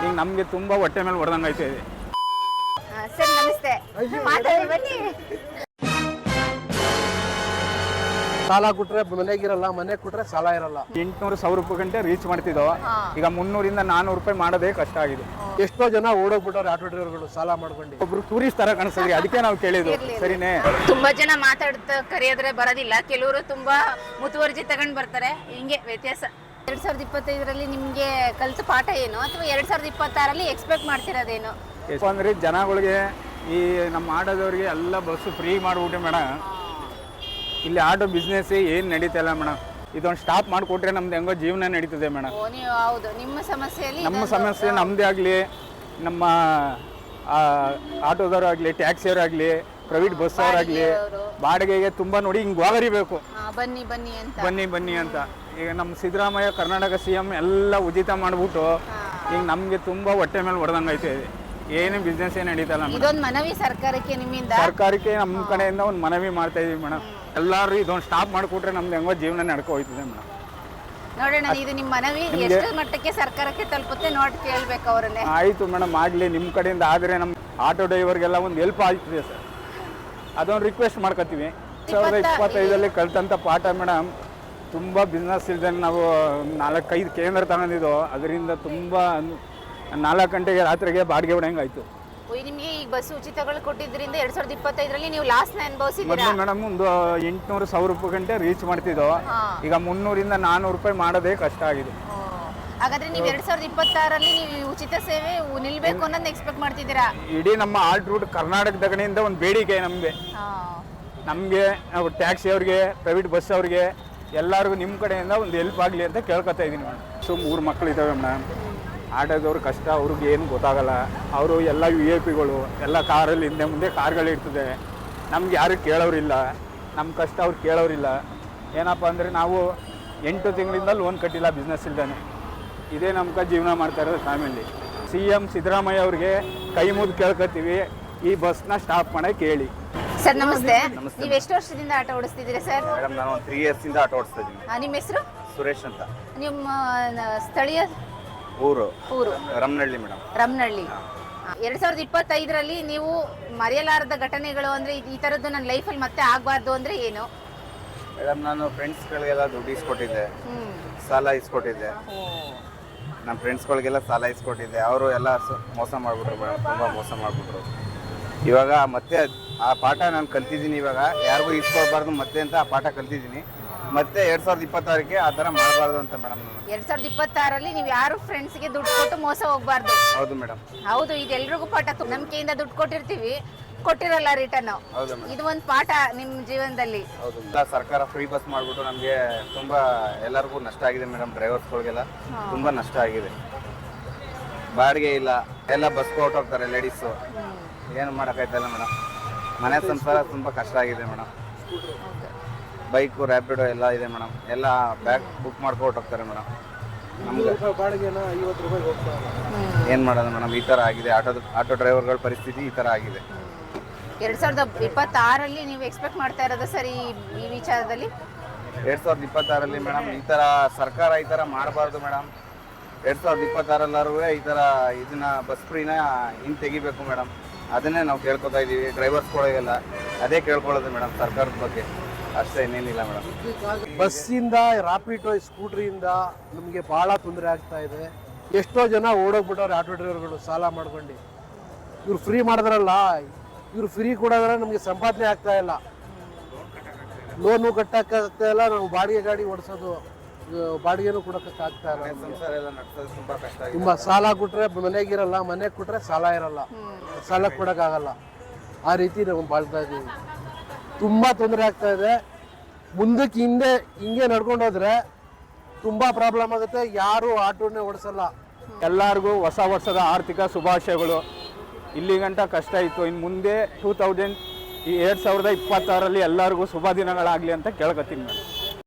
ಈಗ ನಮಗೆ ತುಂಬ ಹೊಟ್ಟೆ ಮೇಲೆ ಹೊಡೆದಂಗೆ ಐತೆ ಇದೆ. ಸರ್ ನಮಸ್ತೆ, ಮಾತಾಡಿ ಬನ್ನಿ. ಸಾಲ ಕೊಟ್ರೆ ಮನೆಗಿರಲ್ಲ, ಮನೆ ಕೊಟ್ರೆ ಸಾಲ ಇರಲ್ಲ. 800-1000 ರೂಪಾಯಿ ಗಂಟೆ ರೀಚ್ ಮಾಡ್ತಿದ್ದೋ, ಈಗ 300-400 ರೂಪಾಯಿ ಮಾಡೋದೇ ಕಷ್ಟ ಆಗಿದೆ. ಎಷ್ಟೋ ಜನ ಓಡೋಗ್ಬಿಟ್ಟವ್ರೆ ಆಟೋ ಡ್ರೈವರ್ಗಳು ಸಾಲ ಮಾಡ್ಕೊಂಡು. ಒಬ್ರು ಟೂರಿಸ್ಟ್ ತರ ಕಾಣಿಸ್ತಿದ್ರಿ, ಅದಕ್ಕೆ ನಾವು ಕೇಳಿದ್ವು. ಸರಿನೇ, ತುಂಬಾ ಜನ ಮಾತಾಡ್ತಾ ಕರೆಯೋದ್ರೆ ಬರೋದಿಲ್ಲ, ಕೆಲವರು ತುಂಬಾ ಮುತುವರ್ಜಿ ತಗೊಂಡ್ ಬರ್ತಾರೆ, ಹಿಂಗೆ ವ್ಯತ್ಯಾಸ. 2025ರಲ್ಲಿ ನಿಮ್ಗೆ ಕಲಿತ ಪಾಠ ಏನು, ಅಥವಾ 2026ರಲ್ಲಿ ಎಕ್ಸ್ಪೆಕ್ಟ್ ಮಾಡ್ತಿರೋದೇನು? ಅಂದ್ರೆ ಜನಗಳಿಗೆ ಈ ನಮ್ಮ ಆಟೋದವ್ರಿಗೆ ಎಲ್ಲ ಬಸ್ಸು ಫ್ರೀ ಮಾಡ್ಬಿಟ್ಟೆ ಮೇಡಮ್. ಇಲ್ಲಿ ಆಟೋ ಬಿಸ್ನೆಸ್ ಏನು ನಡೀತಲ್ಲ ಮೇಡಮ್. ಇದೊಂದು ಸ್ಟಾಪ್ ಮಾಡಿಕೊಟ್ರೆ ನಮ್ದು ಹೆಂಗೋ ಜೀವನ ನಡೀತದೆ ಮೇಡಮ್. ಹೌದು, ನಿಮ್ಮ ಸಮಸ್ಯೆಯಲ್ಲಿ ನಮ್ಮ ಸಮಸ್ಯೆ ನಮ್ಮದೇ ಆಗಲಿ, ನಮ್ಮ ಆಟೋದವರಾಗಲಿ, ಟ್ಯಾಕ್ಸಿಯವರಾಗಲಿ, ಪ್ರೈವೇಟ್ ಬಸ್ ಅವರಾಗಲಿ, ಬಾಡಿಗೆಗೆ ತುಂಬ ನೋಡಿ ಹಿಂಗೆ ಹೋಗರಿಬೇಕು, ಬನ್ನಿ ಬನ್ನಿ ಅಂತ, ಬನ್ನಿ ಅಂತ. ಈಗ ನಮ್ಮ ಸಿದ್ದರಾಮಯ್ಯ ಕರ್ನಾಟಕ CM ಎಲ್ಲ ಉಚಿತ ಮಾಡಿಬಿಟ್ಟು ಈಗ ನಮಗೆ ತುಂಬ ಹೊಟ್ಟೆ ಮೇಲೆ ಹೊಡೆದಂಗೆ ಐತೆ. ಏನು ಬಿಸ್ನೆಸ್ ಏನು ನಡೀತಲ್ಲ. ಇದೊಂದು ಮನವಿ ಸರ್ಕಾರಕ್ಕೆ, ನಿಮ್ಮಿಂದ ಸರ್ಕಾರಕ್ಕೆ ನಮ್ಮ ಕಡೆಯಿಂದ ಒಂದು ಮನವಿ ಮಾಡ್ತಾ ಇದೀವಿ ಮೇಡಮ್. ಎಲ್ಲರೂ ಇದೊಂದು ಸ್ಟಾಪ್ ಮಾಡಿಕೊಟ್ರೆ ನಮ್ದು ಹೆಂಗೋ ಜೀವನ ನಡ್ಕೊ ಹೋಯ್ತದೆ ಮೇಡಮ್. ನೋಡೋಣ, ಇದು ನಿಮ್ಮ ಮನವಿ ಎಷ್ಟು ಮಟ್ಟಕ್ಕೆ ಸರ್ಕಾರಕ್ಕೆ ತಲುಪುತ್ತೆ ನೋಡಿ ಕೇಳ್ಬೇಕು ಅವರನ್ನೇ. ಆಯಿತು ಮೇಡಮ್, ಆಗಲಿ ನಿಮ್ಮ ಕಡೆಯಿಂದ. ಆದರೆ ನಮ್ಮ ಆಟೋ ಡ್ರೈವರ್ಗೆಲ್ಲ ಒಂದು ಹೆಲ್ಪ್ ಆಗ್ತಿದೆ ಸರ್, ಅದೊಂದು ರಿಕ್ವೆಸ್ಟ್ ಮಾಡ್ಕೊತೀವಿ. 2025ರಲ್ಲಿ ಕಲಿತಂಥ ಪಾಠ ಮೇಡಮ್, ತುಂಬ ಬಿಸ್ನೆಸ್ ಇಲ್ದೇ ನಾವು 4-5 ಕೇಂದ್ರ ತಗೊಂಡಿದ್ದು, ಅದರಿಂದ ತುಂಬ 4 ಗಂಟೆಗೆ ರಾತ್ರಿಗೆ ಬಾಡಿಗೆ ಹೊಡೆಯಂಗೆ ಆಯಿತು. ನಿಮಗೆ ಈಗ ಬಸ್ ಉಚಿತಗಳು ಕೊಟ್ಟಿದ್ರಿಂದ 2025ರಲ್ಲಿ ನೀವು ಲಾಸ್ನ ಅನುಭವಿಸಿದ್ದೀರಾ ಮೇಡಮ್. ಒಂದು 800-1000 ರೂಪಾಯಿ ಗಂಟೆ ರೀಚ್ ಮಾಡ್ತಿದ್ದೋ, ಈಗ 300-400 ರೂಪಾಯಿ ಮಾಡೋದೇ ಕಷ್ಟ ಆಗಿದೆ. ಹಾಗಾದ್ರೆ ನೀವು 2026ರಲ್ಲಿ ನೀವು ಉಚಿತ ಸೇವೆ ನಿಲ್ಬೇಕು ಅನ್ನೋದನ್ನ ಎಕ್ಸ್ಪೆಕ್ಟ್ ಮಾಡ್ತಿದ್ದೀರಾ? ಇಡೀ ನಮ್ಮ ಆಲ್ ರೂಟ್ ಕರ್ನಾಟಕದ ಕಡೆಯಿಂದ ಒಂದು ಬೇಡಿಕೆ ನಮಗೆ ನಾವು ಟ್ಯಾಕ್ಸಿ ಅವ್ರಿಗೆ, ಪ್ರೈವೇಟ್ ಬಸ್ ಅವ್ರಿಗೆ ಎಲ್ಲರಿಗೂ ನಿಮ್ಮ ಕಡೆಯಿಂದ ಒಂದು ಹೆಲ್ಪ್ ಆಗಲಿ ಅಂತ ಕೇಳ್ಕೊತಾ ಇದ್ದೀನಿ ಮೇಡಮ್. 3 ಮಕ್ಕಳು ಇದ್ದಾವೆ ಮೇಡಮ್. ಆಟೋದವ್ರ ಕಷ್ಟ ಅವ್ರಿಗೆ ಏನು ಗೊತ್ತಾಗಲ್ಲ. ಅವರು ಎಲ್ಲ VIP ಎಲ್ಲ ಕಾರಲ್ಲಿ ಹಿಂದೆ ಮುಂದೆ ಕಾರ್ಗಳು ಇರ್ತದೆ. ನಮ್ಗೆ ಯಾರು ಕೇಳೋರಿಲ್ಲ, ನಮ್ಮ ಕಷ್ಟ ಅವ್ರು ಕೇಳೋರಿಲ್ಲ. ಏನಪ್ಪ ಅಂದರೆ ನಾವು 8 ತಿಂಗಳಿಂದ ಲೋನ್ ಕಟ್ಟಿಲ್ಲ ಬಿಸ್ನೆಸ್ ಇಲ್ದಾನೆ. ಇದೇ ನಮ್ಗೆ ಜೀವನ ಮಾಡ್ತಾ ಇರೋದು ಫ್ಯಾಮಿಲಿ. CM ಸಿದ್ದರಾಮಯ್ಯ ಅವ್ರಿಗೆ ಕೈ ಮುದ್ದು ಕೇಳ್ಕೊತೀವಿ, ಈ ಬಸ್ನ ಸ್ಟಾಪ್ ಮಾಡೋಕ್ಕೆ ಹೇಳಿ. ಸರ್ ನಮಸ್ತೆ, ನೀವು ಎಷ್ಟು ವರ್ಷದಿಂದ ಆಟೋ ಓಡಿಸ್ತಿದ್ದೀರಾ ಸರ್? ಮೇಡಮ್, ನಾನು 3 ಇಯರ್ಸಿಂದ ಆಟೋ ಓಡಿಸ್ತಾ ಇದ್ದೀನಿ. ನಿಮ್ಮ ಹೆಸರು? ಸುರೇಶ್ ಅಂತ. ನಿಮ್ಮ ಸ್ಥಳೀಯ ಊರು ರಮನಹಳ್ಳಿ ಮೇಡಮ್. ರಮನಹಳ್ಳಿ. 2025ರಲ್ಲಿ ನೀವು ಮರೆಯಲಾರದ ಘಟನೆಗಳು ಅಂದರೆ ಈ ಥರದ್ದು ನನ್ನ ಲೈಫಲ್ಲಿ ಮತ್ತೆ ಆಗಬಾರ್ದು ಅಂದರೆ ಏನು? ಮೇಡಮ್, ನಾನು ಫ್ರೆಂಡ್ಸ್ಗಳಿಗೆಲ್ಲ ದುಡ್ಡು ಇಸ್ಕೊಟ್ಟಿದ್ದೆ, ಸಾಲ ಇಸ್ಕೊಟ್ಟಿದ್ದೆ. ನಮ್ಮ ಫ್ರೆಂಡ್ಸ್ಗಳಿಗೆಲ್ಲ ಸಾಲ ಇಸ್ಕೊಟ್ಟಿದ್ದೆ. ಅವರು ಎಲ್ಲ ಮೋಸ ಮಾಡಿಬಿಟ್ರು ಮೇಡಮ್, ತುಂಬ ಮೋಸ ಮಾಡಿಬಿಟ್ರು. ಇವಾಗ ಮತ್ತೆ ಆ ಪಾಠ ನಾನು ಕಲ್ತಿದ್ದೀನಿ. ಇವಾಗ ಯಾರಿಗೂ ಇಸ್ಕೊಳ್ಬಾರ್ದು ಮತ್ತೆ ಅಂತ ಆ ಪಾಠ ಕಲ್ತಿದ್ದೀನಿ. ಮತ್ತೆ 2026ಕ್ಕೆ ಆ ಥರ ಮಾಡಬಾರ್ದು ಅಂತ ಮೇಡಮ್. 2026ರಲ್ಲಿ ನೀವು ಯಾರು ಫ್ರೆಂಡ್ಸ್ಗೆ ದುಡ್ಡು ಕೊಟ್ಟು ಮೋಸ ಹೋಗ್ಬಾರ್ದು. ಹೌದು ಮೇಡಮ್, ಹೌದು. ಇದೆಲ್ರಿಗೂ ಪಾಠ. ನಂಬಿಕೆಯಿಂದ ದುಡ್ಡು ಕೊಟ್ಟಿರ್ತೀವಿ, ಕೊಟ್ಟಿರಲ್ಲ ರಿಟರ್ನ್. ಇದು ಒಂದು ಪಾಠ ನಿಮ್ಮ ಜೀವನದಲ್ಲಿ. ಹೌದು. ಸರ್ಕಾರ ಫ್ರೀ ಬಸ್ ಮಾಡಿಬಿಟ್ಟು ನಮಗೆ ತುಂಬ ಎಲ್ಲರಿಗೂ ನಷ್ಟ ಆಗಿದೆ ಮೇಡಮ್. ಡ್ರೈವರ್ಸ್ಗಳಿಗೆಲ್ಲ ತುಂಬ ನಷ್ಟ ಆಗಿದೆ. ಬಾಡಿಗೆ ಇಲ್ಲ, ಎಲ್ಲ ಬಸ್ಗೆ ಹೊರಟೋಗ್ತಾರೆ ಲೇಡೀಸು. ಏನು ಮಾಡೋಕ್ಕಾಯ್ತಲ್ಲ ಮೇಡಮ್. ಮನೆ ಸಂಸಾರ ತುಂಬ ಕಷ್ಟ ಆಗಿದೆ ಮೇಡಮ್. ಬೈಕು, ರ್ಯಾಪಿಡೋ ಎಲ್ಲ ಇದೆ ಮೇಡಮ್. ಎಲ್ಲ ಬ್ಯಾಗ್ ಬುಕ್ ಮಾಡ್ಕೊಂಡು ಹೋಗ್ತಾರೆ ಮೇಡಮ್. ನಮ್ಗೆ ಬಾಡಿಗೆನ 50 ರೂಪಾಯಿ ಹೋಗ್ತಾರೆ. ಏನು ಮಾಡೋದು ಮೇಡಮ್, ಈ ಥರ ಆಗಿದೆ. ಆಟೋ ಡ್ರೈವರ್ಗಳ ಪರಿಸ್ಥಿತಿ ಈ ಥರ ಆಗಿದೆ. 2026ರಲ್ಲಿ ನೀವು ಎಕ್ಸ್ಪೆಕ್ಟ್ ಮಾಡ್ತಾ ಇರೋದು ಸರಿ ಈ ವಿಚಾರದಲ್ಲಿ? 2026ರಲ್ಲಿ ಮೇಡಮ್ ಈ ಥರ ಸರ್ಕಾರ ಈ ಥರ ಮಾಡಬಾರ್ದು ಮೇಡಮ್. 2026ರಲ್ಲರೂ ಈ ಥರ ಇದನ್ನ ಬಸ್ ಫ್ರೀನ ಹಿಂಗೆ ತೆಗಿಬೇಕು ಮೇಡಮ್. ಅದನ್ನೇ ನಾವು ಕೇಳ್ಕೊತಾ ಇದ್ದೀವಿ ಡ್ರೈವರ್ಸ್ಗಳಿಗೆಲ್ಲ. ಅದೇ ಕೇಳ್ಕೊಳ್ಳೋದು ಮೇಡಮ್ ಸರ್ಕಾರದ ಬಗ್ಗೆ, ಅಷ್ಟೇ, ಇನ್ನೇನಿಲ್ಲ ಮೇಡಮ್. ಬಸ್ಸಿಂದ, ರಾಪಿಡೋ, ಸ್ಕೂಟ್ರಿಯಿಂದ ನಮಗೆ ಭಾಳ ತೊಂದರೆ ಆಗ್ತಾ ಇದೆ. ಎಷ್ಟೋ ಜನ ಓಡೋಗ್ಬಿಟ್ಟವ್ರೆ ಆಟೋ ಡ್ರೈವರ್ಗಳು ಸಾಲ ಮಾಡ್ಕೊಂಡು. ಇವ್ರು ಫ್ರೀ ಮಾಡಿದ್ರಲ್ಲ, ಇವ್ರು ಫ್ರೀ ಕೊಡೋದ್ರೆ ನಮಗೆ ಸಂಪಾದನೆ ಆಗ್ತಾ ಇಲ್ಲ, ಲೋನು ಕಟ್ಟಕ್ಕಾಗ್ತಾ ಇಲ್ಲ. ನಾವು ಬಾಡಿಗೆ ಗಾಡಿ ಓಡಿಸೋದು, ಬಾಡಿಗೆನೂ ಕೊಡೋಕ್ಕಾಗ್ತಾ ಇಲ್ಲ. ತುಂಬ ಸಾಲ ಕೊಟ್ರೆ ಮನೆಗಿರಲ್ಲ, ಮನೆ ಕೊಟ್ರೆ ಸಾಲ ಇರಲ್ಲ, ಸಾಲ ಕೊಡೋಕ್ಕಾಗಲ್ಲ. ಆ ರೀತಿ ನಾವು ಬಾಳ್ತಾ ಇದ್ದೀವಿ. ತುಂಬ ತೊಂದರೆ ಆಗ್ತಾ ಇದೆ. ಮುಂದಕ್ಕೆ ಹಿಂಗೆ ನಡ್ಕೊಂಡು ಹೋದ್ರೆ ತುಂಬ ಪ್ರಾಬ್ಲಮ್ ಆಗುತ್ತೆ. ಯಾರು ಆಟೋನೇ ಓಡಿಸಲ್ಲ. ಎಲ್ಲರಿಗೂ ಹೊಸ ವರ್ಷದ ಆರ್ಥಿಕ ಶುಭಾಶಯಗಳು. ಇಲ್ಲಿ ಗಂಟ ಕಷ್ಟ ಇತ್ತು, ಇನ್ನು ಮುಂದೆ 2026ರಲ್ಲಿ ಎಲ್ಲರಿಗೂ ಶುಭ ದಿನಗಳಾಗಲಿ ಅಂತ ಕೇಳ್ಕೊತೀನಿ ಮೇಡಮ್.